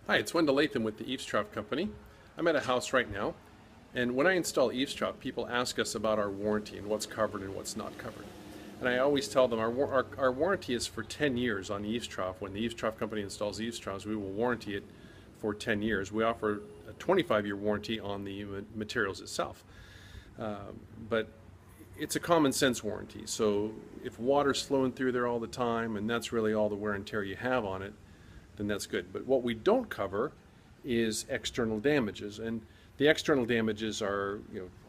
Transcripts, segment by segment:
Hi, it's Wendell Latham with the Eavestrough Company. I'm at a house right now, and when I install Eavestrough, people ask us about our warranty and what's covered and what's not covered. And I always tell them our warranty is for 10 years on Eavestrough. When the Eavestrough Company installs Eavestroughs, we will warranty it for 10 years. We offer a 25-year warranty on the materials itself. But it's a common sense warranty. So if water's flowing through there all the time and that's really all the wear and tear you have on it, then that's good. But what we don't cover is external damages. And the external damages are,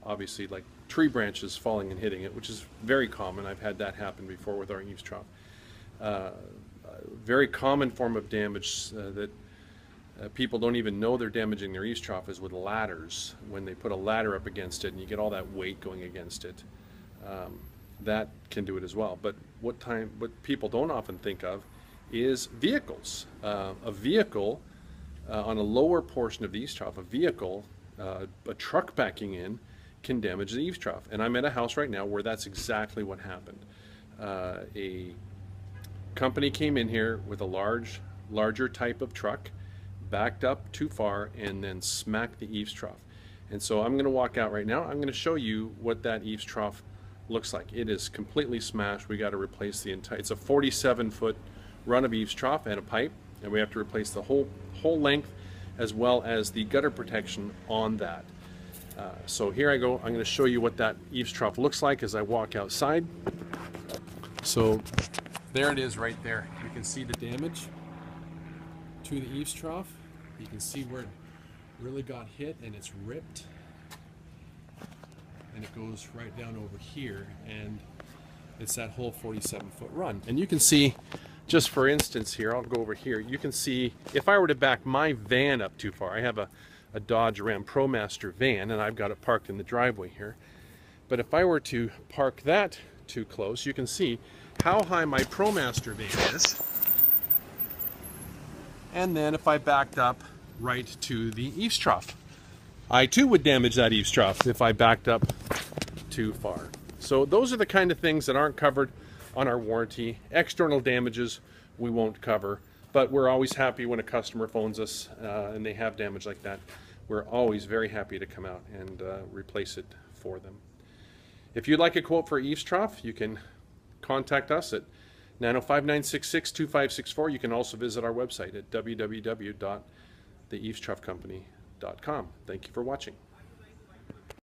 obviously like tree branches falling and hitting it, which is very common. I've had that happen before with our Eavestrough. Very common form of damage that people don't even know they're damaging their Eavestrough is with ladders. When they put a ladder up against it and you get all that weight going against it, that can do it as well. But what people don't often think of is vehicles. A vehicle on a lower portion of the Eavestrough, a truck backing in can damage the Eavestrough. And I'm at a house right now where that's exactly what happened. A company came in here with a larger type of truck, backed up too far, and then smacked the Eavestrough. And so I'm going to walk out right now. I'm going to show you what that Eavestrough looks like. It is completely smashed. We got to replace the entire, it's a 47-foot run of Eavestrough and a pipe, and we have to replace the whole length as well as the gutter protection on that. So here I go. I'm going to show you what that Eavestrough looks like as I walk outside. So there it is right there. You can see the damage to the Eavestrough. You can see where it really got hit, and it's ripped, and it goes right down over here, and it's that whole 47-foot run. And you can see, just for instance here, I'll go over here, you can see if I were to back my van up too far, I have a Dodge Ram ProMaster van and I've got it parked in the driveway here, but if I were to park that too close, you can see how high my ProMaster van is, and then if I backed up right to the Eavestrough, I too would damage that Eavestrough if I backed up too far. So those are the kind of things that aren't covered on our warranty. External damages we won't cover, but we're always happy when a customer phones us and they have damage like that. We're always very happy to come out and replace it for them. If you'd like a quote for Eavestrough, you can contact us at 905-966-2564. You can also visit our website at www.theeavestroughcompany.com. Thank you for watching.